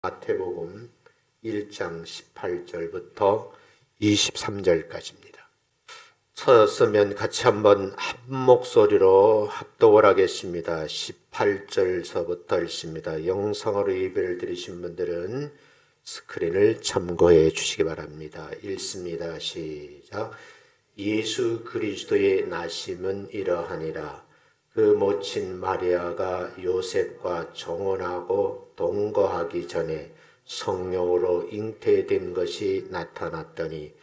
마태복음 1장 18절부터 23절까지입니다. 서서면 같이 한번 한 목소리로 합독을 하겠습니다. 18절서부터 읽습니다. 영상으로 예배를 드리신 분들은 스크린을 참고해 주시기 바랍니다. 읽습니다. 시작. 예수 그리스도의 나심은 이러하니라. 그 모친 마리아가 요셉과 정혼하고 동거하기 전에 성령으로 잉태된 것이 나타났더니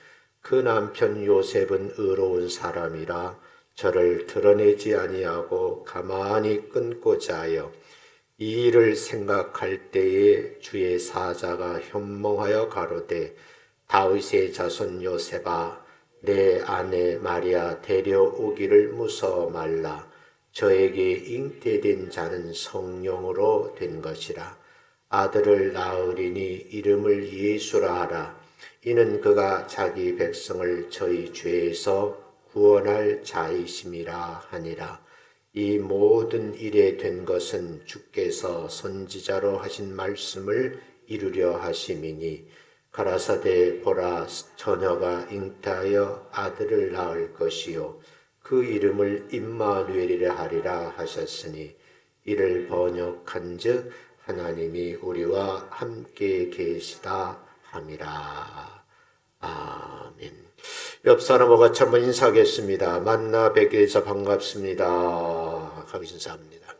그 남편 요셉은 의로운 사람이라 저를 드러내지 아니하고 가만히 끊고자 하여 이 일을 생각할 때에 주의 사자가 현몽하여 가로되 다윗의 자손 요셉아 내 아내 마리아 데려오기를 무서워 말라. 저에게 잉태된 자는 성령으로 된 것이라. 아들을 낳으리니 이름을 예수라 하라. 이는 그가 자기 백성을 저희 죄에서 구원할 자이심이라 하니라. 이 모든 일에 된 것은 주께서 선지자로 하신 말씀을 이루려 하심이니 가라사대 보라 처녀가 잉태하여 아들을 낳을 것이요 그 이름을 임마누엘이라 하리라 하셨으니 이를 번역한즉 하나님이 우리와 함께 계시다 함이라. 아멘. 옆 사람과 같이 한번 인사하겠습니다. 만나 뵙게 돼서 반갑습니다 하고 인사합니다.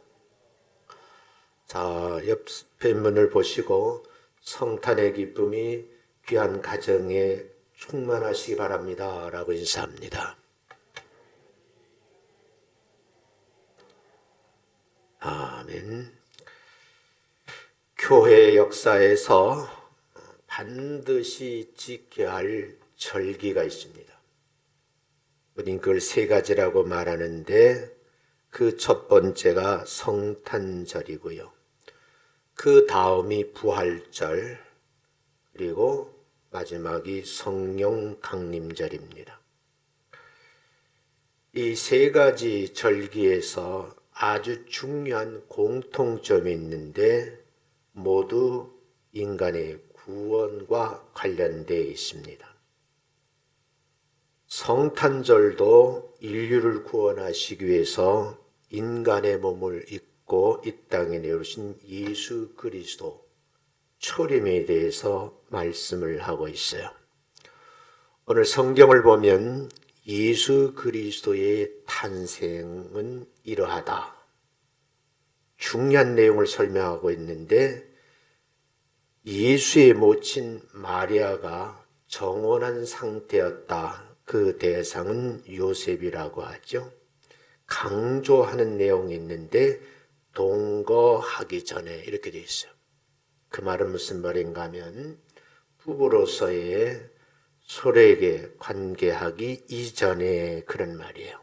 자, 옆에 분을 보시고 성탄의 기쁨이 귀한 가정에 충만하시기 바랍니다 라고 인사합니다. 아멘. 교회 역사에서 반드시 지켜야 할 절기가 있습니다. 우린 그걸 세 가지라고 말하는데 그 첫 번째가 성탄절이고요. 그 다음이 부활절, 그리고 마지막이 성령 강림절입니다. 이 세 가지 절기에서 아주 중요한 공통점이 있는데 모두 인간의 구원과 관련되어 있습니다. 성탄절도 인류를 구원하시기 위해서 인간의 몸을 입고 이 땅에 내오신 예수 그리스도 초림에 대해서 말씀을 하고 있어요. 오늘 성경을 보면 예수 그리스도의 탄생은 이러하다. 중요한 내용을 설명하고 있는데 예수의 모친 마리아가 정혼한 상태였다. 그 대상은 요셉이라고 하죠. 강조하는 내용이 있는데 동거하기 전에 이렇게 되어 있어요. 그 말은 무슨 말인가 하면 부부로서의 서로에게 관계하기 이전에 그런 말이에요.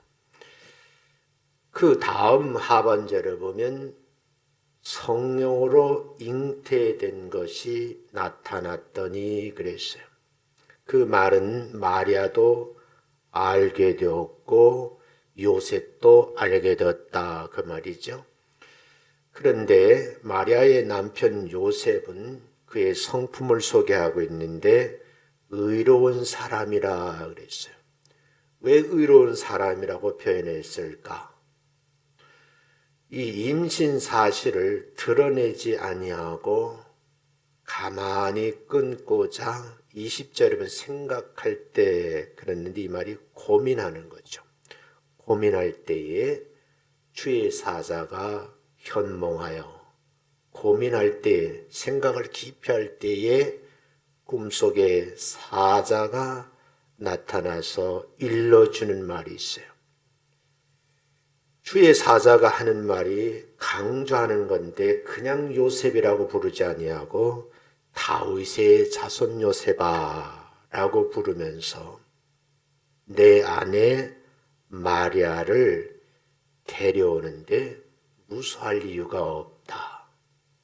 그 다음 하반절을 보면 성령으로 잉태된 것이 나타났더니 그랬어요. 그 말은 마리아도 알게 되었고 요셉도 알게 되었다 그 말이죠. 그런데 마리아의 남편 요셉은 그의 성품을 소개하고 있는데 의로운 사람이라 그랬어요. 왜 의로운 사람이라고 표현했을까? 이 임신 사실을 드러내지 아니하고 가만히 끊고자 20절에 보면 생각할 때 그랬는데 이 말이 고민하는 거죠. 고민할 때에 주의 사자가 현몽하여 고민할 때 생각을 깊이 할 때에 꿈속에 사자가 나타나서 일러주는 말이 있어요. 주의 사자가 하는 말이 강조하는 건데 그냥 요셉이라고 부르지 아니하고 다윗의 자손 요셉아 라고 부르면서 내 아내 마리아를 데려오는데 무서워할 이유가 없다.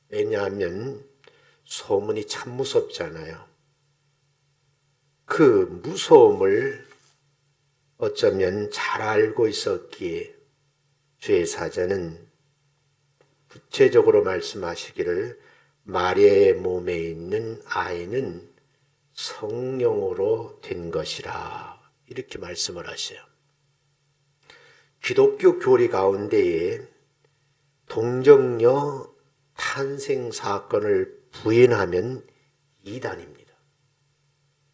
왜냐하면 소문이 참 무섭잖아요. 그 무서움을 어쩌면 잘 알고 있었기에 주의 사자는 구체적으로 말씀하시기를 마리아의 몸에 있는 아이는 성령으로 된 것이라 이렇게 말씀을 하셔요. 기독교 교리 가운데에 동정녀 탄생 사건을 부인하면 이단입니다.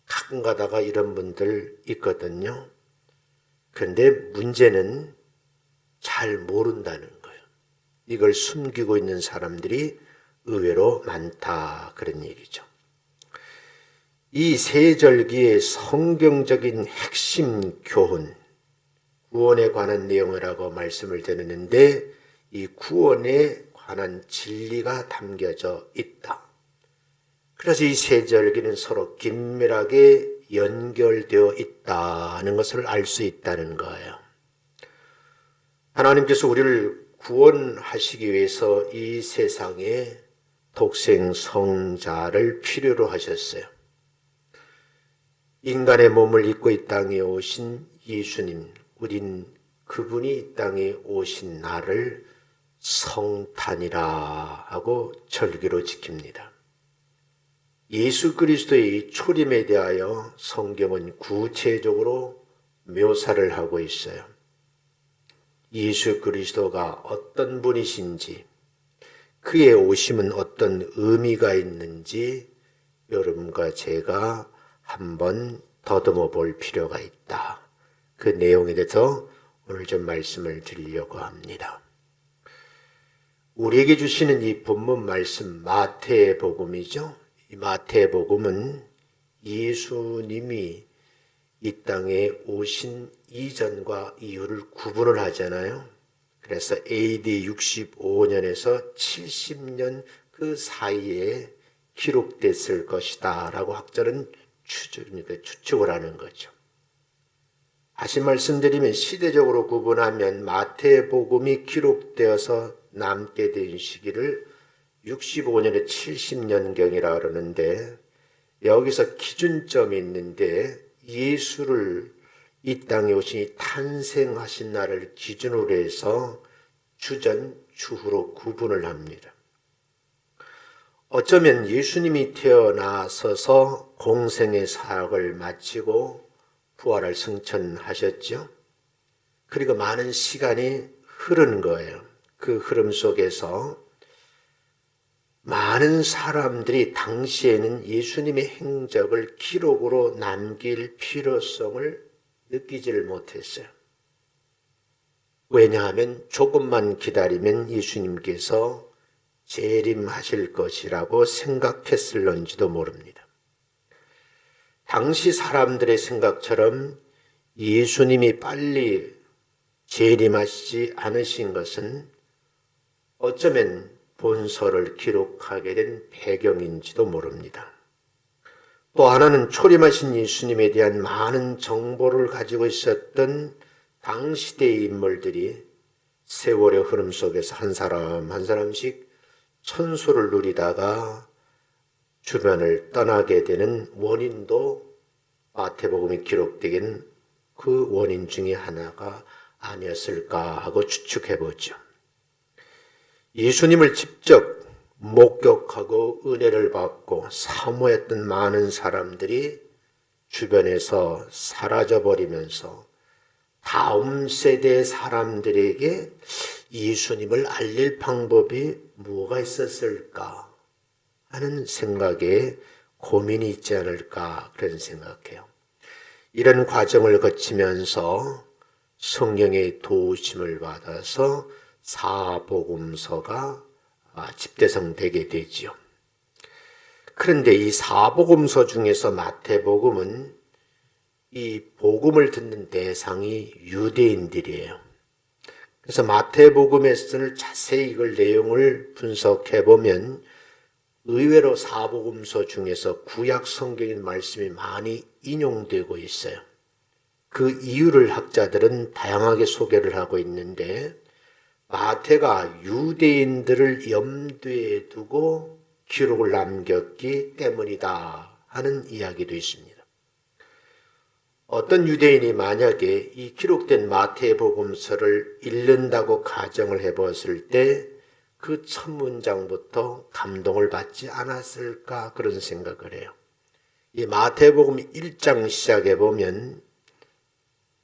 가끔 가다가 이런 분들 있거든요. 그런데 문제는 잘 모른다는 거예요. 이걸 숨기고 있는 사람들이 의외로 많다 그런 얘기죠. 이 세절기의 성경적인 핵심 교훈, 구원에 관한 내용이라고 말씀을 드리는데 이 구원에 관한 진리가 담겨져 있다. 그래서 이 세절기는 서로 긴밀하게 연결되어 있다는 것을 알 수 있다는 거예요. 하나님께서 우리를 구원하시기 위해서 이 세상에 독생 성자를 필요로 하셨어요. 인간의 몸을 입고 이 땅에 오신 예수님, 우린 그분이 이 땅에 오신 날을 성탄이라 하고 절기로 지킵니다. 예수 그리스도의 초림에 대하여 성경은 구체적으로 묘사를 하고 있어요. 예수 그리스도가 어떤 분이신지, 그의 오심은 어떤 의미가 있는지 여러분과 제가 한번 더듬어 볼 필요가 있다. 그 내용에 대해서 오늘 좀 말씀을 드리려고 합니다. 우리에게 주시는 이 본문 말씀 마태복음이죠. 이 마태복음은 예수님이 이 땅에 오신 이전과 이후를 구분을 하잖아요. 그래서 AD 65년에서 70년 그 사이에 기록됐을 것이다 라고 학자는 추측을 하는 거죠. 다시 말씀드리면 시대적으로 구분하면 마태복음이 기록되어서 남게 된 시기를 65년에 70년경이라 그러는데 여기서 기준점이 있는데 예수를 이 땅에 오시니 탄생하신 날을 기준으로 해서 주전, 주후로 구분을 합니다. 어쩌면 예수님이 태어나서서 공생의 사역을 마치고 부활을 승천하셨죠. 그리고 많은 시간이 흐른 거예요. 그 흐름 속에서 많은 사람들이 당시에는 예수님의 행적을 기록으로 남길 필요성을 느끼지를 못했어요. 왜냐하면 조금만 기다리면 예수님께서 재림하실 것이라고 생각했을런지도 모릅니다. 당시 사람들의 생각처럼 예수님이 빨리 재림하시지 않으신 것은 어쩌면 본서를 기록하게 된 배경인지도 모릅니다. 또 하나는 초림하신 예수님에 대한 많은 정보를 가지고 있었던 당시대의 인물들이 세월의 흐름 속에서 한 사람 한 사람씩 천수를 누리다가 주변을 떠나게 되는 원인도 마태복음이 기록되긴 그 원인 중에 하나가 아니었을까 하고 추측해보죠. 예수님을 직접 목격하고 은혜를 받고 사모했던 많은 사람들이 주변에서 사라져버리면서 다음 세대 사람들에게 예수님을 알릴 방법이 뭐가 있었을까 하는 생각에 고민이 있지 않을까 그런 생각해요. 이런 과정을 거치면서 성령의 도우심을 받아서 사복음서가 집대성되게 되지요. 그런데 이 사복음서 중에서 마태복음은 이 복음을 듣는 대상이 유대인들이에요. 그래서 마태복음에서는 자세히 이걸 내용을 분석해 보면 의외로 사복음서 중에서 구약 성경인 말씀이 많이 인용되고 있어요. 그 이유를 학자들은 다양하게 소개를 하고 있는데 마태가 유대인들을 염두에 두고 기록을 남겼기 때문이다 하는 이야기도 있습니다. 어떤 유대인이 만약에 이 기록된 마태복음서를 읽는다고 가정을 해봤을 때 그 첫 문장부터 감동을 받지 않았을까 그런 생각을 해요. 이 마태복음 1장 시작해 보면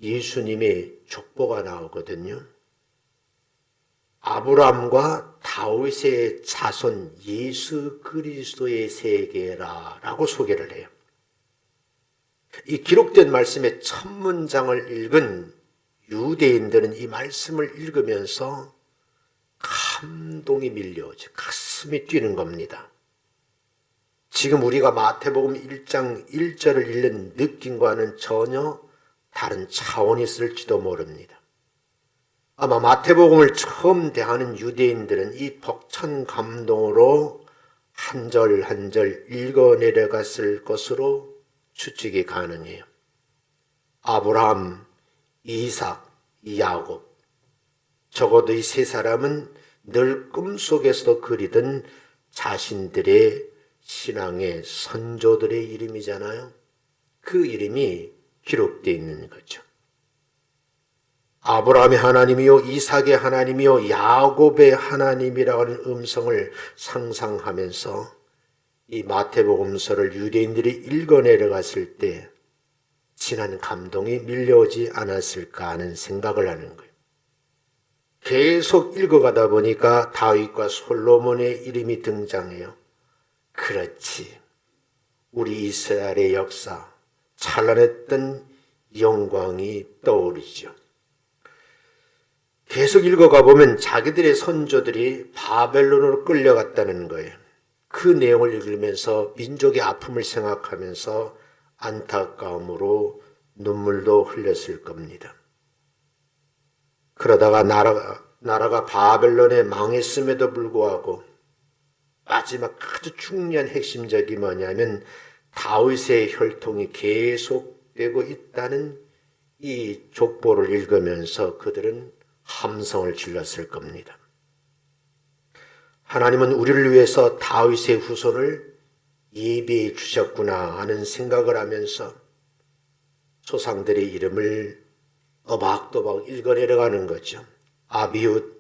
예수님의 족보가 나오거든요. 아브라함과 다윗의 자손 예수 그리스도의 세계라라고 소개를 해요. 이 기록된 말씀의 첫 문장을 읽은 유대인들은 이 말씀을 읽으면서 감동이 밀려오죠. 가슴이 뛰는 겁니다. 지금 우리가 마태복음 1장 1절을 읽는 느낌과는 전혀 다른 차원이 있을지도 모릅니다. 아마 마태복음을 처음 대하는 유대인들은 이 벅찬 감동으로 한 절 한 절 읽어 내려갔을 것으로 추측이 가능해요. 아브라함, 이삭, 야곱. 적어도 이 세 사람은 늘 꿈속에서도 그리던 자신들의 신앙의 선조들의 이름이잖아요. 그 이름이 기록되어 있는 거죠. 아브라함의 하나님이요, 이삭의 하나님이요, 야곱의 하나님이라는 음성을 상상하면서 이 마태복음서를 유대인들이 읽어 내려갔을 때 진한 감동이 밀려오지 않았을까 하는 생각을 하는 거예요. 계속 읽어가다 보니까 다윗과 솔로몬의 이름이 등장해요. 그렇지. 우리 이스라엘의 역사, 찬란했던 영광이 떠오르죠. 계속 읽어가 보면 자기들의 선조들이 바벨론으로 끌려갔다는 거예요. 그 내용을 읽으면서 민족의 아픔을 생각하면서 안타까움으로 눈물도 흘렸을 겁니다. 그러다가 나라가 바벨론에 망했음에도 불구하고 마지막 아주 중요한 핵심적이 뭐냐면 다윗의 혈통이 계속되고 있다는 이 족보를 읽으면서 그들은 함성을 질렀을 겁니다. 하나님은 우리를 위해서 다윗의 후손을 예비해 주셨구나 하는 생각을 하면서 조상들의 이름을 또박또박 읽어 내려가는 거죠. 아비웃,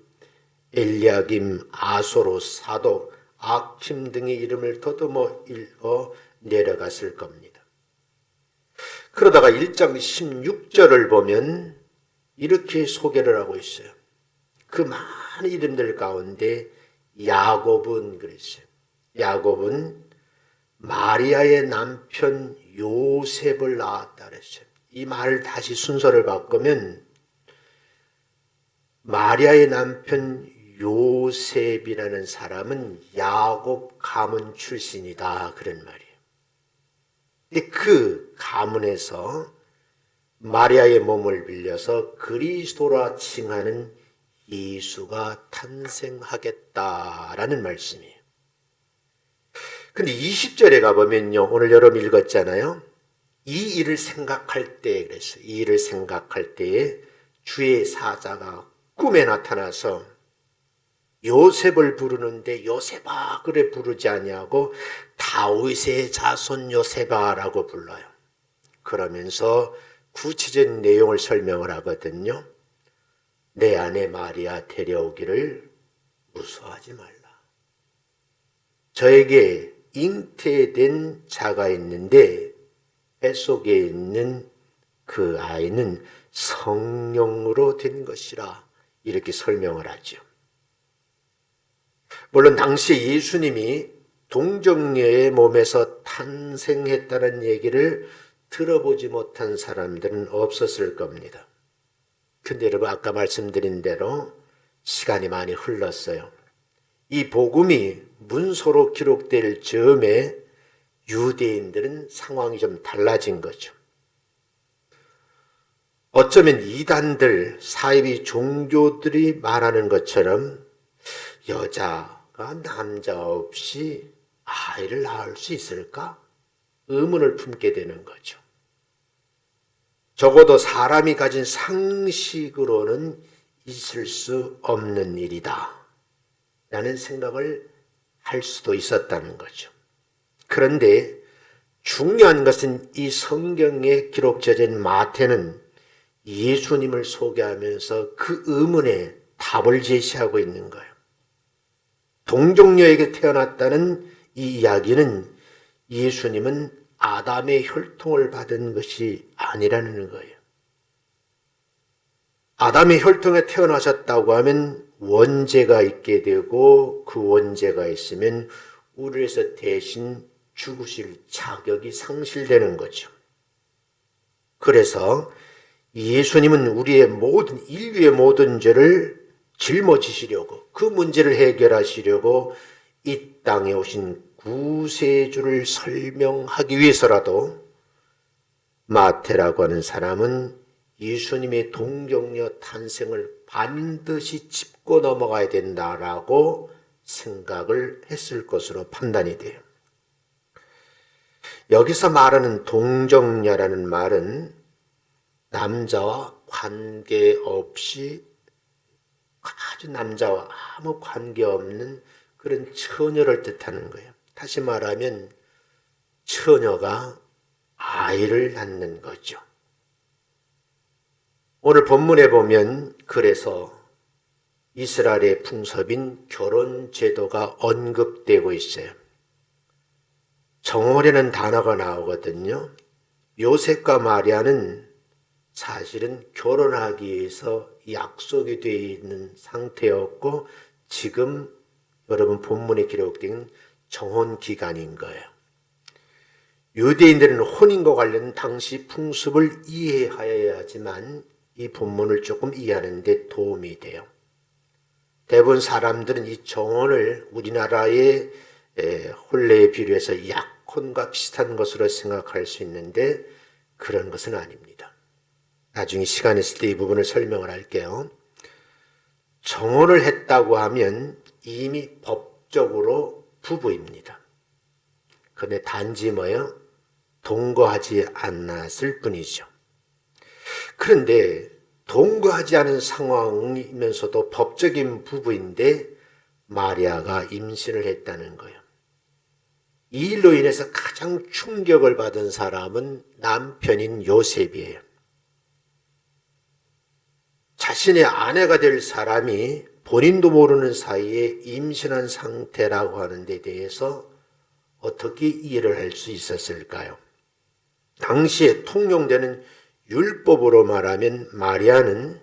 엘리야김, 아소로, 사독, 아킴 등의 이름을 더듬어 읽어 내려갔을 겁니다. 그러다가 1장 16절을 보면 이렇게 소개를 하고 있어요. 그 많은 이름들 가운데 야곱은 그랬어요. 야곱은 마리아의 남편 요셉을 낳았다 그랬어요. 이 말을 다시 순서를 바꾸면 마리아의 남편 요셉이라는 사람은 야곱 가문 출신이다 그런 말이에요. 근데 그 가문에서 마리아의 몸을 빌려서 그리스도라 칭하는 예수가 탄생하겠다라는 말씀이에요. 근데 20절에 가보면요, 오늘 여러분 읽었잖아요. 이 일을 생각할 때 그랬어요. 이 일을 생각할 때에 주의 사자가 꿈에 나타나서 요셉을 부르는데 요셉아 그래 부르지 아니하고 다윗의 자손 요셉아라고 불러요. 그러면서 구체적인 내용을 설명을 하거든요. 내 아내 마리아 데려오기를 무서워하지 말라. 저에게 잉태된 자가 있는데 뱃속에 있는 그 아이는 성령으로 된 것이라 이렇게 설명을 하죠. 물론 당시 예수님이 동정녀의 몸에서 탄생했다는 얘기를 들어보지 못한 사람들은 없었을 겁니다. 근데 여러분 아까 말씀드린 대로 시간이 많이 흘렀어요. 이 복음이 문서로 기록될 즈음에 유대인들은 상황이 좀 달라진 거죠. 어쩌면 이단들, 사이비 종교들이 말하는 것처럼 여자가 남자 없이 아이를 낳을 수 있을까? 의문을 품게 되는 거죠. 적어도 사람이 가진 상식으로는 있을 수 없는 일이다 라는 생각을 할 수도 있었다는 거죠. 그런데 중요한 것은 이 성경에 기록되어진 마태는 예수님을 소개하면서 그 의문에 답을 제시하고 있는 거예요. 동정녀에게 태어났다는 이 이야기는 예수님은 아담의 혈통을 받은 것이 아니라는 거예요. 아담의 혈통에 태어나셨다고 하면 원죄가 있게 되고 그 원죄가 있으면 우리에서 대신 죽으실 자격이 상실되는 거죠. 그래서 예수님은 우리의 모든 인류의 모든 죄를 짊어지시려고 그 문제를 해결하시려고 이 땅에 오신 구세주를 설명하기 위해서라도 마태라고 하는 사람은 예수님의 동정녀 탄생을 반드시 짚고 넘어가야 된다라고 생각을 했을 것으로 판단이 돼요. 여기서 말하는 동정녀라는 말은 남자와 관계없이 아주 남자와 아무 관계없는 그런 처녀를 뜻하는 거예요. 다시 말하면 처녀가 아이를 낳는 거죠. 오늘 본문에 보면 그래서 이스라엘의 풍습인 결혼 제도가 언급되고 있어요. 정혼이라는 단어가 나오거든요. 요셉과 마리아는 사실은 결혼하기 위해서 약속이 되어 있는 상태였고 지금 여러분 본문에 기록된 정혼 기간인 거예요. 유대인들은 혼인과 관련 당시 풍습을 이해하여야지만 이 본문을 조금 이해하는 데 도움이 돼요. 대부분 사람들은 이 정혼을 우리나라의 혼례에 비례해서 약혼과 비슷한 것으로 생각할 수 있는데 그런 것은 아닙니다. 나중에 시간 있을 때 이 부분을 설명을 할게요. 정혼을 했다고 하면 이미 법적으로 부부입니다. 그런데 단지 뭐예요? 동거하지 않았을 뿐이죠. 그런데 동거하지 않은 상황이면서도 법적인 부부인데 마리아가 임신을 했다는 거예요. 이 일로 인해서 가장 충격을 받은 사람은 남편인 요셉이에요. 자신의 아내가 될 사람이 본인도 모르는 사이에 임신한 상태라고 하는 데 대해서 어떻게 이해를 할 수 있었을까요? 당시에 통용되는 율법으로 말하면 마리아는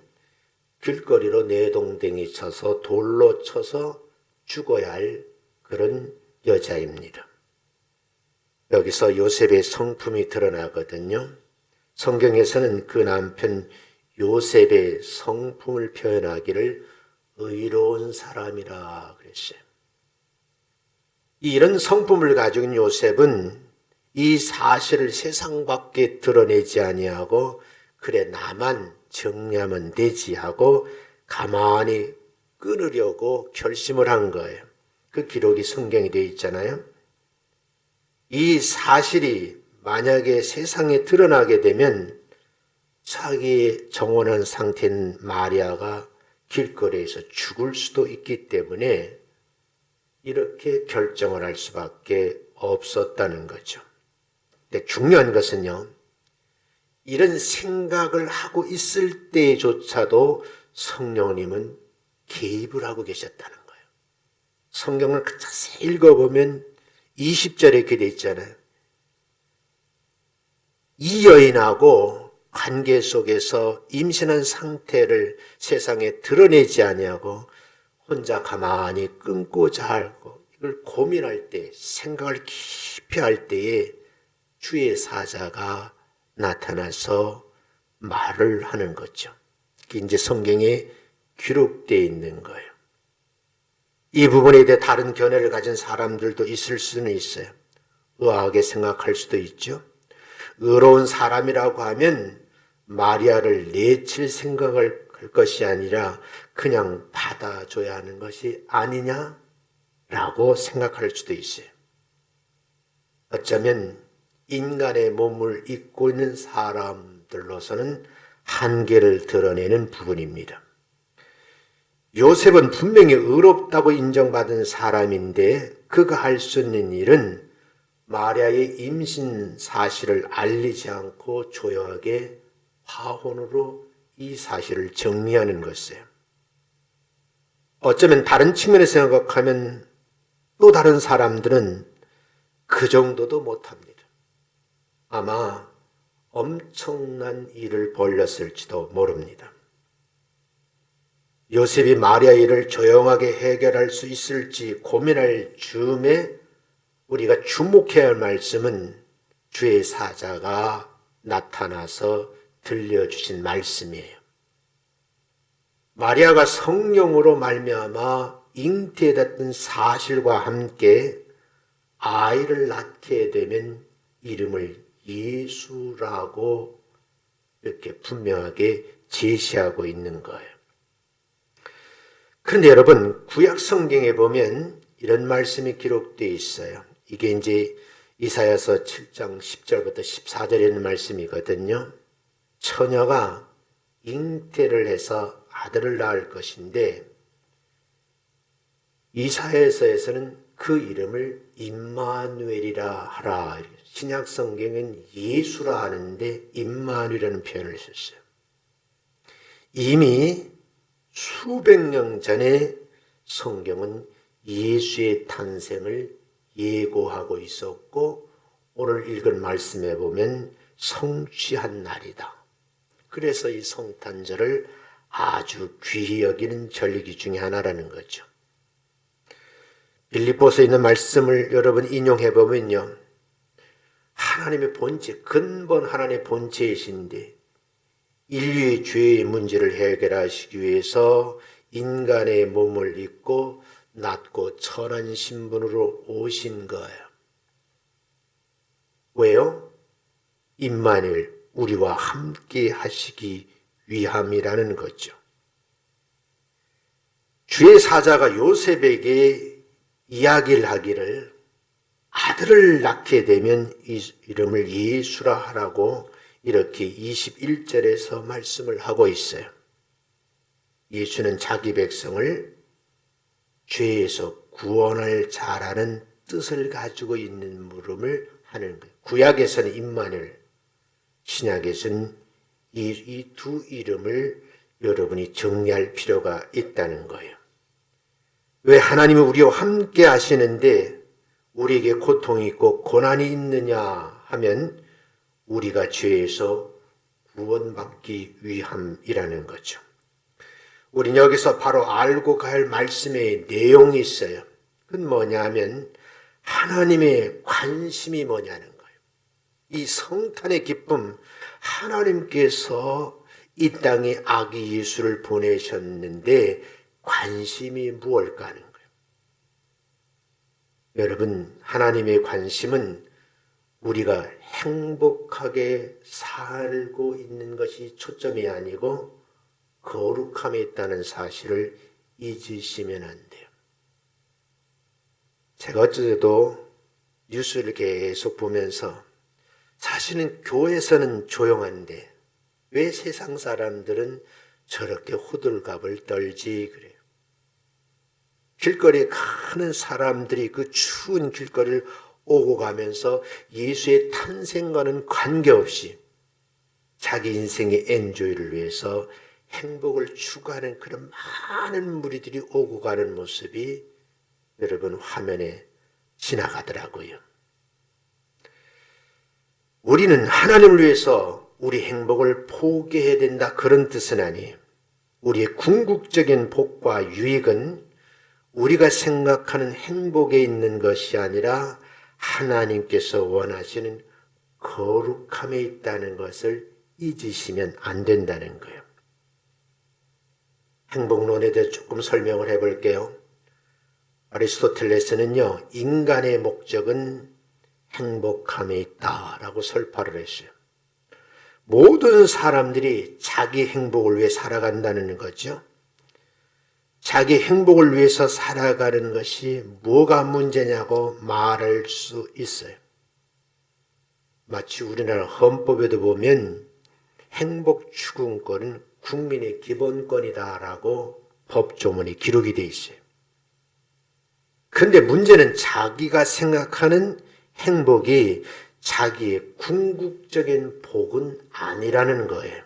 길거리로 내동댕이 쳐서 돌로 쳐서 죽어야 할 그런 여자입니다. 여기서 요셉의 성품이 드러나거든요. 성경에서는 그 남편 요셉의 성품을 표현하기를 의로운 사람이라 그랬어요. 이런 성품을 가지고 있는 요셉은 이 사실을 세상 밖에 드러내지 아니하고 그래 나만 정리하면 되지 하고 가만히 끊으려고 결심을 한 거예요. 그 기록이 성경에 되어 있잖아요. 이 사실이 만약에 세상에 드러나게 되면 자기의 정혼한 상태인 마리아가 길거리에서 죽을 수도 있기 때문에 이렇게 결정을 할 수밖에 없었다는 거죠. 근데 중요한 것은요, 이런 생각을 하고 있을 때조차도 성령님은 개입을 하고 계셨다는 거예요. 성경을 자세히 읽어보면 20절에 이렇게 돼 있잖아요. 이 여인하고 관계 속에서 임신한 상태를 세상에 드러내지 아니하고 혼자 가만히 끊고자 하고 이걸 고민할 때, 생각을 깊이 할 때에 주의 사자가 나타나서 말을 하는 거죠. 그게 이제 성경에 기록되어 있는 거예요. 이 부분에 대해 다른 견해를 가진 사람들도 있을 수는 있어요. 의아하게 생각할 수도 있죠. 의로운 사람이라고 하면 마리아를 내칠 생각을 할 것이 아니라 그냥 받아줘야 하는 것이 아니냐라고 생각할 수도 있어요. 어쩌면 인간의 몸을 입고 있는 사람들로서는 한계를 드러내는 부분입니다. 요셉은 분명히 의롭다고 인정받은 사람인데 그가 할 수 있는 일은 마리아의 임신 사실을 알리지 않고 조용하게 화혼으로 이 사실을 정리하는 것이에요. 어쩌면 다른 측면에서 생각하면 또 다른 사람들은 그 정도도 못합니다. 아마 엄청난 일을 벌였을지도 모릅니다. 요셉이 마리아 일을 조용하게 해결할 수 있을지 고민할 즈음에 우리가 주목해야 할 말씀은 주의 사자가 나타나서 들려주신 말씀이에요. 마리아가 성령으로 말미암아 잉태됐던 사실과 함께 아이를 낳게 되면 이름을 예수라고 이렇게 분명하게 제시하고 있는 거예요. 그런데 여러분, 구약 성경에 보면 이런 말씀이 기록되어 있어요. 이게 이제 이사야서 7장 10절부터 14절에 있는 말씀이거든요. 처녀가 잉태를 해서 아들을 낳을 것인데 이사야서에서는 그 이름을 임마누엘이라 하라. 신약 성경은 예수라 하는데 임마누엘이라는 표현을 썼어요. 이미 수백 년 전에 성경은 예수의 탄생을 예고하고 있었고 오늘 읽은 말씀에 보면 성취한 날이다. 그래서 이 성탄절을 아주 귀히 여기는 절기 중에 하나라는 거죠. 빌립보서에 있는 말씀을 여러분 인용해 보면요. 하나님의 본체, 근본 하나님의 본체이신데 인류의 죄의 문제를 해결하시기 위해서 인간의 몸을 입고 낮고 천한 신분으로 오신 거예요. 왜요? 임마누엘, 우리와 함께 하시기 위함이라는 거죠. 주의 사자가 요셉에게 이야기를 하기를 아들을 낳게 되면 이름을 예수라 하라고 이렇게 21절에서 말씀을 하고 있어요. 예수는 자기 백성을 죄에서 구원할 자라는 뜻을 가지고 있는 물음을 하는 거예요. 구약에서는 임마누엘, 신약에서는 이 두 이름을 여러분이 정리할 필요가 있다는 거예요. 왜 하나님은 우리와 함께 하시는데 우리에게 고통이 있고 고난이 있느냐 하면 우리가 죄에서 구원받기 위함이라는 거죠. 우리는 여기서 바로 알고 갈 말씀의 내용이 있어요. 그건 뭐냐 하면 하나님의 관심이 뭐냐는 거예요. 이 성탄의 기쁨, 하나님께서 이 땅에 아기 예수를 보내셨는데 관심이 무엇일까 하는 거예요. 여러분, 하나님의 관심은 우리가 행복하게 살고 있는 것이 초점이 아니고 거룩함에 있다는 사실을 잊으시면 안 돼요. 제가 어제도 뉴스를 계속 보면서 사실은 교회에서는 조용한데 왜 세상 사람들은 저렇게 호들갑을 떨지 그래요. 길거리에 가는 사람들이 그 추운 길거리를 오고 가면서 예수의 탄생과는 관계없이 자기 인생의 엔조이를 위해서 행복을 추구하는 그런 많은 무리들이 오고 가는 모습이 여러분 화면에 지나가더라고요. 우리는 하나님을 위해서 우리 행복을 포기해야 된다 그런 뜻은 아니에요. 우리의 궁극적인 복과 유익은 우리가 생각하는 행복에 있는 것이 아니라 하나님께서 원하시는 거룩함에 있다는 것을 잊으시면 안 된다는 거예요. 행복론에 대해 조금 설명을 해볼게요. 아리스토텔레스는요, 인간의 목적은 행복함에 있다라고 설파를 했어요. 모든 사람들이 자기 행복을 위해 살아간다는 거죠. 자기 행복을 위해서 살아가는 것이 뭐가 문제냐고 말할 수 있어요. 마치 우리나라 헌법에도 보면 행복 추구권은 국민의 기본권이다라고 법조문이 기록이 되어 있어요. 그런데 문제는 자기가 생각하는 행복이 자기의 궁극적인 복은 아니라는 거예요.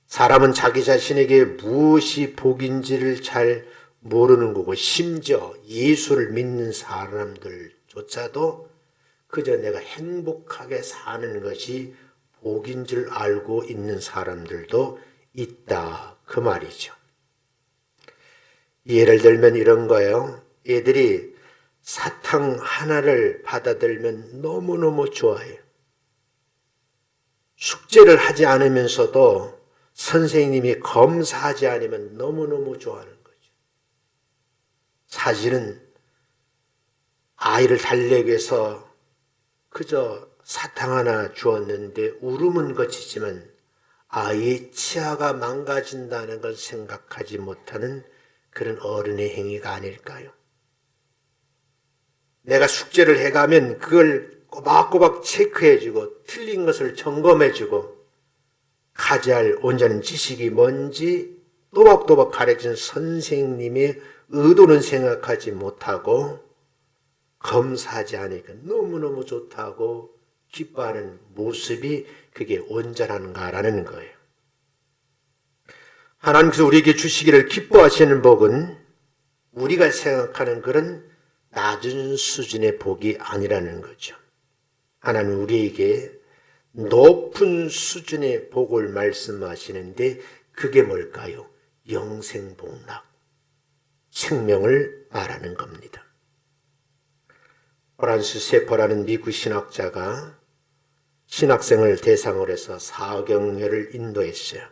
사람은 자기 자신에게 무엇이 복인지를 잘 모르는 거고, 심지어 예수를 믿는 사람들조차도 그저 내가 행복하게 사는 것이 복인 줄 알고 있는 사람들도 있다, 그 말이죠. 예를 들면 이런 거예요. 애들이 사탕 하나를 받아들면 너무너무 좋아해요. 숙제를 하지 않으면서도 선생님이 검사하지 않으면 너무너무 좋아하는 거죠. 사실은 아이를 달래기 위해서 그저 사탕 하나 주었는데 울음은 그치지만 아이의 치아가 망가진다는 걸 생각하지 못하는 그런 어른의 행위가 아닐까요? 내가 숙제를 해가면 그걸 꼬박꼬박 체크해주고 틀린 것을 점검해주고 가져야 온전한 지식이 뭔지 또박또박 가르친 선생님의 의도는 생각하지 못하고 검사하지 않으니까 너무너무 좋다고 기뻐하는 모습이 그게 온전한가라는 거예요. 하나님께서 우리에게 주시기를 기뻐하시는 복은 우리가 생각하는 그런 낮은 수준의 복이 아니라는 거죠. 하나님 우리에게 높은 수준의 복을 말씀하시는데 그게 뭘까요? 영생복락, 생명을 말하는 겁니다. 프란시스 세퍼라는 미국 신학자가 신학생을 대상으로 해서 사경회를 인도했어요.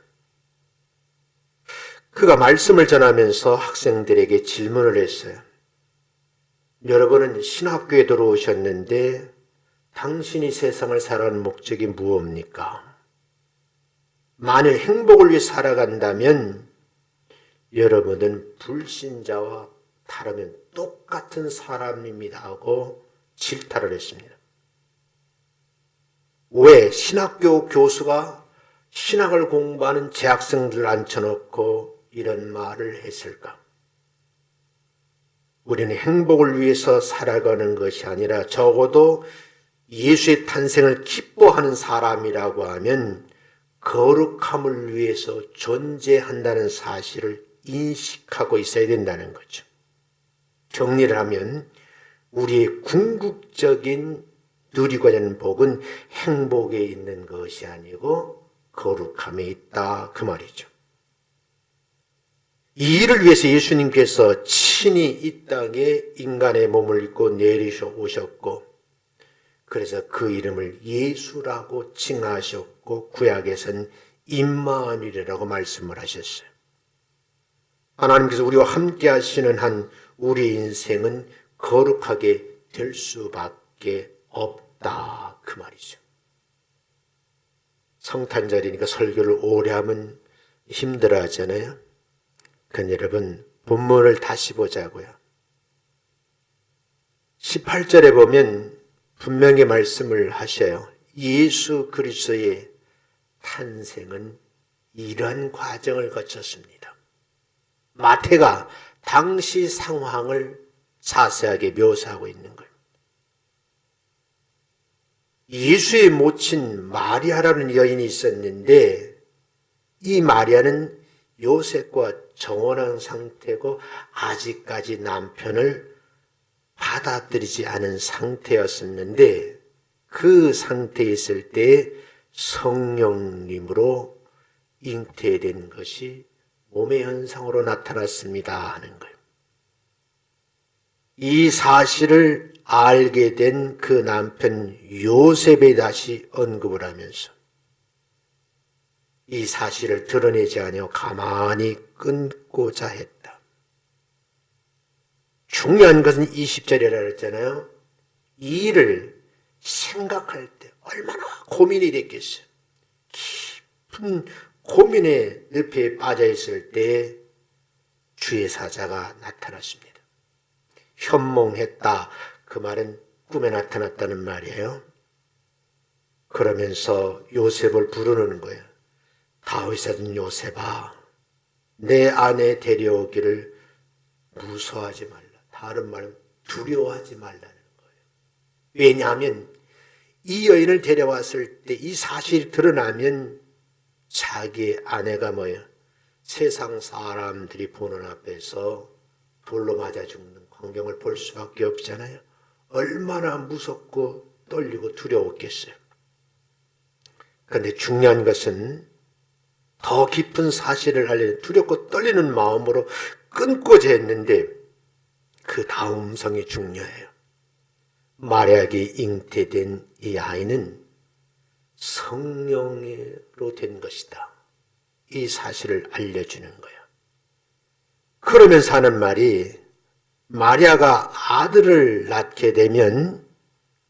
그가 말씀을 전하면서 학생들에게 질문을 했어요. 여러분은 신학교에 들어오셨는데 당신이 세상을 살아가는 목적이 무엇입니까? 만일 행복을 위해 살아간다면 여러분은 불신자와 다르면 똑같은 사람입니다 하고 질타를 했습니다. 왜 신학교 교수가 신학을 공부하는 재학생들을 앉혀놓고 이런 말을 했을까? 우리는 행복을 위해서 살아가는 것이 아니라 적어도 예수의 탄생을 기뻐하는 사람이라고 하면 거룩함을 위해서 존재한다는 사실을 인식하고 있어야 된다는 거죠. 정리를 하면 우리의 궁극적인 누리고자 하는 복은 행복에 있는 것이 아니고 거룩함에 있다, 그 말이죠. 이 일을 위해서 예수님께서 친히 이 땅에 인간의 몸을 입고 내리셔 오셨고 그래서 그 이름을 예수라고 칭하셨고 구약에서는 임마누엘이라고 말씀을 하셨어요. 하나님께서 우리와 함께 하시는 한 우리 인생은 거룩하게 될 수밖에 없다, 그 말이죠. 성탄절이니까 설교를 오래 하면 힘들어 하잖아요. 그러니까 여러분 본문을 다시 보자고요. 18절에 보면 분명히 말씀을 하셔요. 예수 그리스도의 탄생은 이러한 과정을 거쳤습니다. 마태가 당시 상황을 자세하게 묘사하고 있는 거예요. 예수의 모친 마리아라는 여인이 있었는데 이 마리아는 요셉과 정혼한 상태고 아직까지 남편을 받아들이지 않은 상태였었는데 그 상태에 있을 때 성령님으로 잉태된 것이 몸의 현상으로 나타났습니다 하는 거예요. 이 사실을 알게 된 그 남편 요셉에 다시 언급을 하면서 이 사실을 드러내지 아니하고 가만히 끊고자 했다. 중요한 것은 20절이라 그랬잖아요. 이 일을 생각할 때 얼마나 고민이 됐겠어요. 깊은 고민의 늪에 빠져 있을 때 주의 사자가 나타났습니다. 현몽했다. 그 말은 꿈에 나타났다는 말이에요. 그러면서 요셉을 부르는 거예요. 다윗의 아들 요셉아, 내 아내 데려오기를 무서워하지 말라. 다른 말은 두려워하지 말라는 거예요. 왜냐하면 이 여인을 데려왔을 때 이 사실이 드러나면 자기의 아내가 뭐예요? 세상 사람들이 보는 앞에서 돌로 맞아 죽는 광경을 볼 수밖에 없잖아요. 얼마나 무섭고 떨리고 두려웠겠어요. 그런데 중요한 것은 더 깊은 사실을 알려는 두렵고 떨리는 마음으로 끊고자 했는데 그 다음 음성이 중요해요. 마리아에게 잉태된 이 아이는 성령으로 된 것이다. 이 사실을 알려주는 거예요. 그러면서 하는 말이 마리아가 아들을 낳게 되면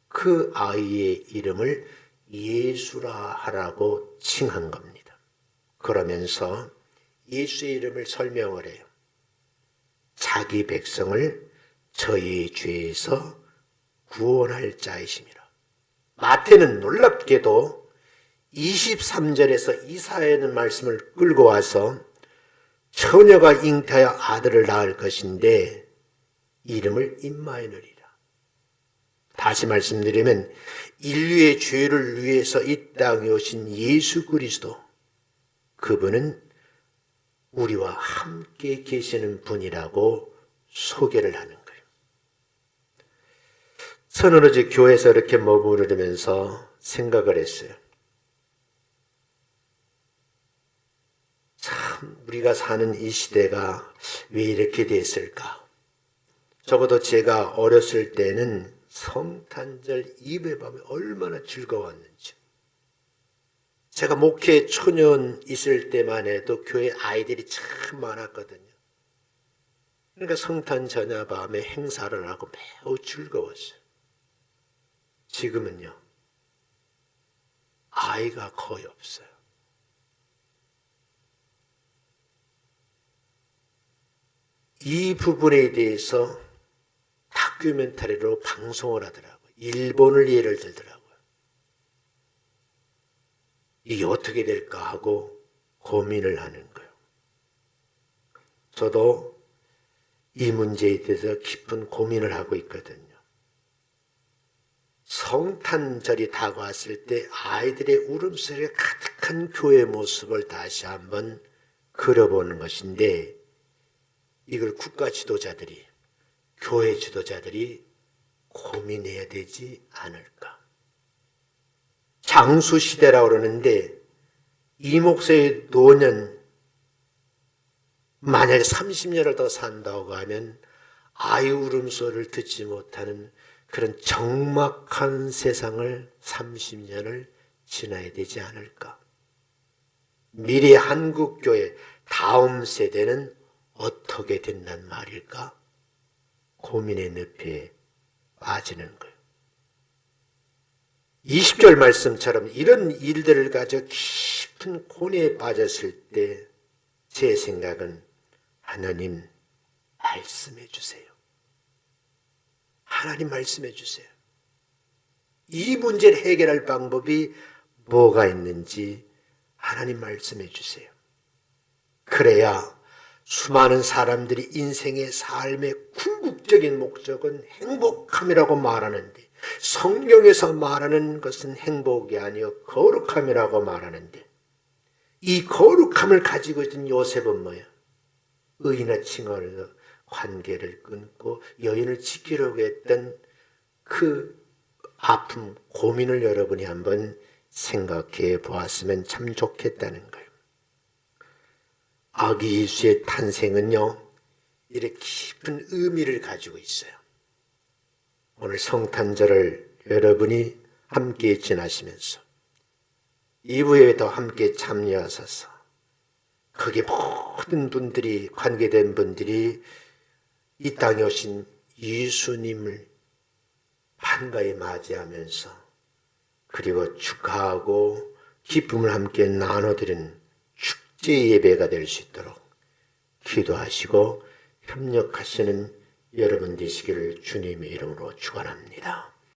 그 아이의 이름을 예수라 하라고 칭한 겁니다. 그러면서 예수의 이름을 설명을 해요. 자기 백성을 저희 죄에서 구원할 자이심이라. 마태는 놀랍게도 23절에서 이사야의 말씀을 끌고 와서 처녀가 잉태하여 아들을 낳을 것인데 이름을 임마누엘이라. 다시 말씀드리면 인류의 죄를 위해서 이 땅에 오신 예수 그리스도, 그분은 우리와 함께 계시는 분이라고 소개를 하는 거예요. 저는 어제 교회에서 이렇게 머무르면서 생각을 했어요. 참 우리가 사는 이 시대가 왜 이렇게 됐을까? 적어도 제가 어렸을 때는 성탄절 예배밤이 얼마나 즐거웠는지. 제가 목회 초년 있을 때만 해도 교회 아이들이 참 많았거든요. 그러니까 성탄 전야밤에 행사를 하고 매우 즐거웠어요. 지금은요, 아이가 거의 없어요. 이 부분에 대해서 다큐멘터리로 방송을 하더라고요. 일본을 예를 들더라고요. 이게 어떻게 될까 하고 고민을 하는 거예요. 저도 이 문제에 대해서 깊은 고민을 하고 있거든요. 성탄절이 다가왔을 때 아이들의 울음소리가 가득한 교회 모습을 다시 한번 그려보는 것인데, 이걸 국가 지도자들이, 교회 지도자들이 고민해야 되지 않을까. 장수시대라고 그러는데 이 목사의 노년, 만약에 30년을 더 산다고 하면 아이 울음소리를 듣지 못하는 그런 적막한 세상을 30년을 지나야 되지 않을까. 미래 한국교회 다음 세대는 어떻게 된단 말일까? 고민의 늪에 빠지는 거예요. 20절 말씀처럼 이런 일들을 가져 깊은 고뇌에 빠졌을 때 제 생각은 하나님 말씀해 주세요. 하나님 말씀해 주세요. 이 문제를 해결할 방법이 뭐가 있는지 하나님 말씀해 주세요. 그래야 수많은 사람들이 인생의 삶의 궁극적인 목적은 행복함이라고 말하는데, 성경에서 말하는 것은 행복이 아니요 거룩함이라고 말하는데, 이 거룩함을 가지고 있던 요셉은 뭐야? 의인의 칭호로 관계를 끊고 여인을 지키려고 했던 그 아픔, 고민을 여러분이 한번 생각해 보았으면 참 좋겠다는 거예요. 아기 예수의 탄생은요, 이렇게 깊은 의미를 가지고 있어요. 오늘 성탄절을 여러분이 함께 지나시면서 2부에도 함께 참여하셔서 거기에 모든 분들이, 관계된 분들이 이 땅에 오신 예수님을 반가이 맞이하면서 그리고 축하하고 기쁨을 함께 나눠드리는 축제 예배가 될 수 있도록 기도하시고 협력하시는 여러분 되시기를 주님의 이름으로 축원합니다.